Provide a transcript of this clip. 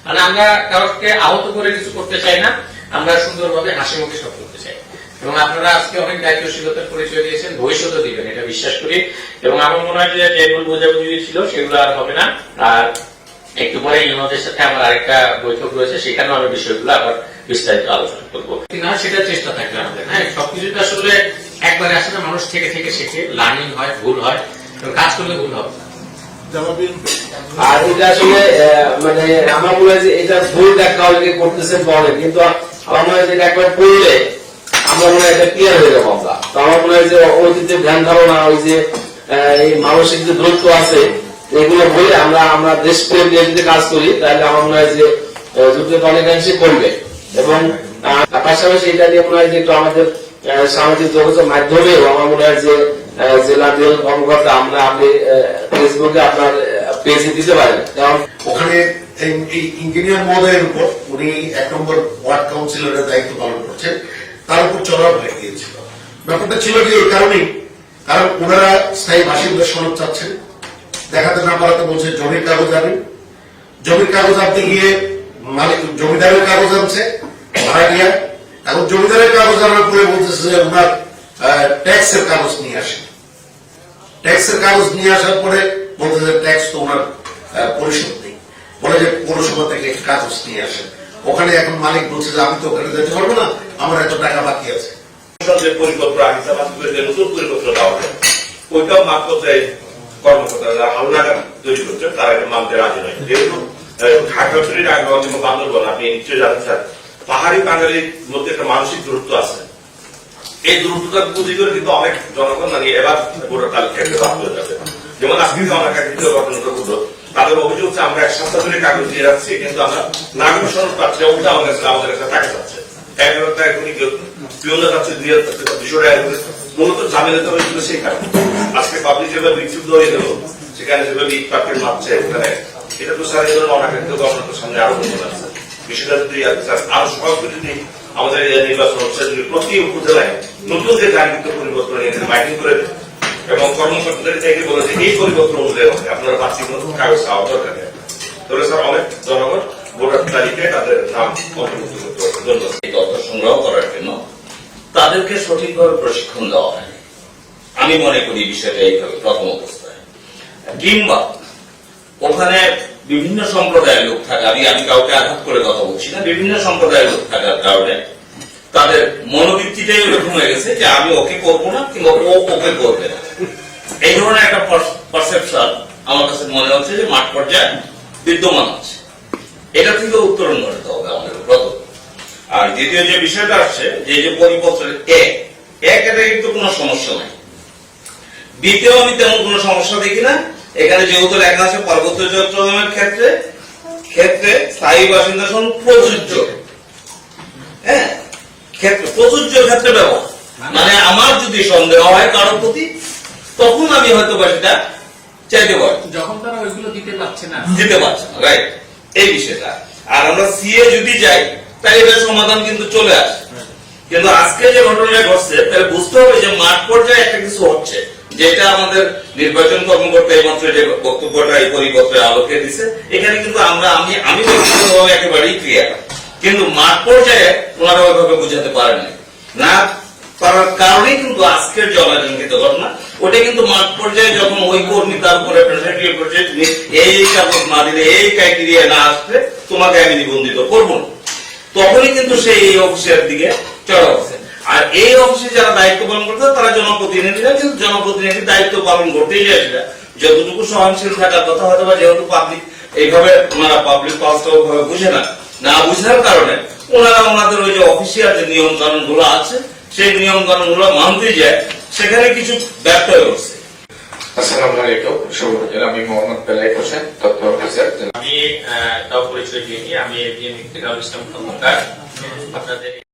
মানে আমরা কাউকে আহত করে কিছু করতে চাই না, আমরা সুন্দরভাবে হাসি মুখে সব করতে চাই। এবং আপনারা আজকে অনেক দায়িত্বশীলতার পরিচয় দিয়েছেন, ভবিষ্যতে দিবেন এটা বিশ্বাস করি। এবং আমার মনে হয় যে ভুল বোঝাবুঝি ছিল সেগুলো আর হবে না। আর একটু পরে ইউনোদের সাথে আমার আরেকটা বৈঠক রয়েছে, সেখানেও আমি বিষয়গুলো আবার বিস্তারিত আলোচনা করবো না, সেটা চেষ্টা থাকবে আমাদের। হ্যাঁ, সবকিছু তো আসলে একবারে আসলে মানুষ থেকে থেকে শেখে, লার্নিং হয়, ভুল হয়, কাজ করলে ভুল হবে। আর এটা আসলে মানে আমার মনে হয় যে এটা ভুল দেখা অনেকে করতেছে বলে, কিন্তু আমার মনে হয় যে একবার পড়লে আমরা মনে হয় এটা ক্লিয়ার হয়ে যাবো আমরা। তো আমার মনে হয় যে অতীতে ধ্যান ধারণা, ওই যে এই মানসিক যে দূরত্ব আছে, এগুলো বলে আমরা দেশ প্রেম নিয়ে যদি কাজ করি, তাহলে আমার মনে হয় যে যুদ্ধটা অনেকাংশে করবে। এবং পাশাপাশি এটা নিয়ে মনে হয় যে একটু আমাদের সামাজিক যোগাযোগ মাধ্যমেও আমার মনে হয় যে জেলা কর্মকর্তা আপনি ফেসবুকে আপনার পেজে দিতে পারেন, কারণ ওখানে এই ইঞ্জিনিয়ার মহোদয়ের উপর উনি 1 নম্বর ওয়ার্ড কাউন্সিলরের দায়িত্ব পালন করছেন, তার উপর চড়াও হয়ে গিয়েছিল। ব্যাপারটা ছিল কি এই কারণেই, কারণ ওনারা স্থায়ী বাসিন্দা সনদ চাচ্ছেন, দেখাতে না পারাতে বলছে জমির কাগজ আনেন। জমির কাগজ আনতে গিয়ে মালিক জমিদারের কাগজ আনছে ভাড়া নিয়ে, এখন জমিদারের কাগজ আনার পরে বলতেছে যে ওনার ট্যাক্সের কাগজ নিয়ে আসেন। ট্যাক্সের কাগজ নিয়ে আসার পরে বলতেছে ট্যাক্স তো ওনার পরিশোধ নেই, বলে যে পৌরসভা থেকে কাগজ নিয়ে আসেন। ওখানে এখন মালিক বলছে যে আমি তো ওখানে যেতে পারবো না, আমার এত টাকা বাকি আছে। পরিপত্র নতুন পরিপত্র দেওয়া হয়, ওইটাও মাত্র কর্মকর্তারা হালনাগাদ তৈরি করছে, তারা এটা মানতে রাজি নয়। যেহেতু খাগড়াছড়ি, রায়গঞ্জ এবং বান্দরবান আপনি নিশ্চয়ই জানেন স্যার, পাহাড়ি বাঙালির মধ্যে একটা মানসিক দূরত্ব আছে। এই দূরত্বটা পুঁজি করে কিন্তু অনেক জনগণ মানে এবার ভোটার তালিকা একটা বাদ হয়ে যাবে। যেমন আজকে আমার একটা দ্বিতীয় ঘটনাটা হলো, তাদের অভিযোগ হচ্ছে আমরা 1 সপ্তাহ ধরে কাগজ দিয়ে যাচ্ছি, কিন্তু আমরা নাগরিক সনদ পাচ্ছি, উল্টা আমাদের কাছে টাকা যাচ্ছে 1,000 টাকা, এখনই পিওনা যাচ্ছে 200 টাকা। মূলত ঝামেলাতে হয়েছিল সেই কারণে। আজকে পাবলিক যেভাবে বিক্ষুব্ধ হয়ে গেল, সেখানে যেভাবে ইট পাকেট মারছে ওখানে, এটা তো স্যার এই ধরনের অনাকাঙ্ক্ষিত ঘটনার সামনে আরো বন্ধ আছে। বিষয়টা যদি আরো সহজ করে যদি আমাদের নির্বাচন হচ্ছে, যদি প্রতি উপজেলায় নতুন যে গাড়িতে পরিবর্তন এখানে মাইকিং করে দেয় এবং কর্মকর্তাদের থেকে বলে যে এই পরিবর্তন অনুযায়ী হবে, আপনারা বাড়তি নতুন কাগজ পাওয়া দরকার নেই, তাহলে স্যার অনেক জনগণ ভোটার তালিকায় তাদের নাম অন্তর্ভুক্ত করতে পারবে। ধন্যবাদ। এই তথ্য সংগ্রহ করার জন্য তাদেরকে সঠিকভাবে প্রশিক্ষণ দেওয়া হয়। আমি মনে করি বিষয়টা এইভাবে প্রথম অবস্থায়, কিংবা ওখানে বিভিন্ন সম্প্রদায়ের লোক থাকে, আমি কাউকে আঘাত করে কথা বলছি না, বিভিন্ন সম্প্রদায়ের লোক থাকার কারণে তাদের মনোবৃত্তিটাই এরকম হয়ে গেছে যে আমি ওকে করবো না কিংবা ও ওকে করবে না। এই ধরনের একটা পারসেপশন আমার কাছে মনে হচ্ছে যে মাঠ পর্যায়ে বিদ্যমান আছে। এটা থেকে উত্তরণ ঘটাতে হবে আমাদের প্রথম। আর দ্বিতীয় যে বিষয়টা আসছে যে পরিপত্রের এটা কিন্তু কোনো সমস্যা নাই, দ্বিতীয় আমি তেমন কোনো সমস্যা দেখি না। এখানে যেহেতু লেখা আছে পার্বত্য চট্টগ্রামের ক্ষেত্রে স্থায়ী বাসিন্দা প্রযোজ্য, হ্যাঁ প্রযোজ্য ক্ষেত্রে ব্যবহার, মানে আমার যদি সন্দেহ হয় কারোর প্রতি, তখন আমি হয়তো সেটা চাইতে পারি, যখন তারা ওইগুলো দিতে পারছে না, রাইট, এই বিষয়টা। আর আমরা সিএ যদি যাই তাহলে এটার সমাধান কিন্তু চলে আসে। কিন্তু আজকে যে ঘটনাটা ঘটছে, তাহলে বুঝতে হবে যে মাঠ পর্যায়ে একটা কিছু হচ্ছে, যেটা আমাদের নির্বাচন কর্মকর্তা এইমাত্র যে বক্তব্যটা এই পরিপত্রের আলোকে দিচ্ছে, এখানে কিন্তু আমি ব্যক্তিগতভাবে একেবারেই ক্লিয়ার, কিন্তু মাঠ পর্যায়ে ওনারা ওইভাবে বুঝাতে পারেননি, না পারার কারণেই কিন্তু আজকের যে অনাকাঙ্ক্ষিত ঘটনা, ওটা কিন্তু মাঠ পর্যায়ে যখন ওই কর্মী তার উপরে প্রেসার ক্রিয়েট করছে, এই কাগজ না দিলে, এই ক্রাইটেরিয়া না আসলে তোমাকে আমি নিবন্ধিত করবো না, তখনই কিন্তু সেই এই অফিসের দিকে চড়া হচ্ছে। আর এই অফিসে যারা দায়িত্ব পালন করতে তারা জনপ্রতিনিধিরা, কিন্তু জনপ্রতিনিধির দায়িত্ব পালন করতেই যায় সেটা যতটুকু সহনশীল থাকার কথা, হয়তো বা যেহেতু পাবলিক এইভাবে ওনারা পাবলিক পালসটাও ভাবে বুঝে না বুঝার কারণে ওনারা ওনাদের ওই যে অফিসিয়াল যে নিয়ম কানুন গুলো আছে, সেই নিয়ম কানুন গুলো মানতে যায়, সেখানে কিছু ব্যর্থ হয়ে উঠছে। আসসালামু আলাইকুম, আমি মোহাম্মদ বেলায়েত হোসেন, তথ্য অফিসার। আমি তাও পরিচয় দিয়ে আমি ইসলাম খন্দকার আপনাদের